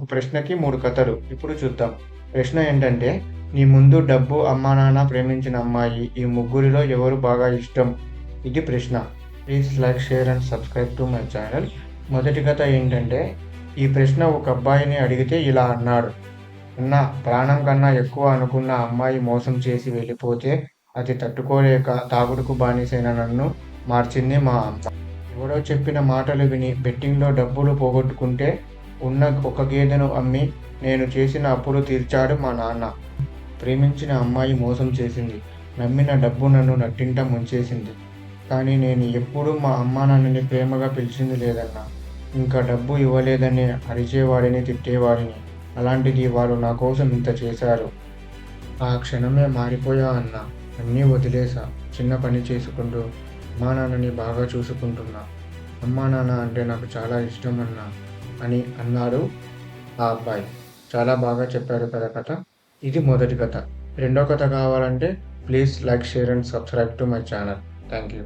ఒక ప్రశ్నకి 3 కథలు. ఇప్పుడు చూద్దాం. ప్రశ్న ఏంటంటే, నీ ముందు డబ్బు, అమ్మా నాన్న, ప్రేమించిన అమ్మాయి ఈ ముగ్గురిలో ఎవరు బాగా ఇష్టం? ఇది ప్రశ్న. Please like, share and subscribe to my channel. మొదటి కథ ఏంటంటే, ఈ ప్రశ్న ఒక అబ్బాయిని అడిగితే ఇలా అన్నాడు. అన్నా, ప్రాణం కన్నా ఎక్కువ అనుకున్న అమ్మాయి మోసం చేసి వెళ్ళిపోతే అది తట్టుకోలేక తాగుడుకు బానిసైన నన్ను మార్చింది మా అమ్మ. ఎవరో చెప్పిన మాటలు విని బెట్టింగ్‌లో డబ్బులు పోగొట్టుకుంటే ఉన్న ఒక గేదెను అమ్మి నేను చేసిన అప్పులు తీర్చాడు మా నాన్న. ప్రేమించిన అమ్మాయి మోసం చేసింది. నమ్మిన డబ్బు నన్ను నట్టింట ముంచేసింది. కానీ నేను ఎప్పుడూ మా అమ్మానాన్నని ప్రేమగా పిలిచింది లేదన్నా. ఇంకా డబ్బు ఇవ్వలేదని అరిచేవాడిని, తిట్టేవాడిని. అలాంటిది వాళ్ళు నా కోసం ఇంత చేశారు. ఆ క్షణమే మారిపోయా అన్నా. అన్నీ వదిలేసా. చిన్న పని చేసుకుంటూ అమ్మానాన్నని బాగా చూసుకుంటున్నా. అమ్మానాన్న అంటే నాకు చాలా ఇష్టం అన్నా అని అన్నాడు ఆ అబ్బాయి. చాలా బాగా చెప్పారు కదా కథ. ఇది మొదటి కథ. రెండో కథ కావాలంటే please like, share and subscribe to my channel. Thank you.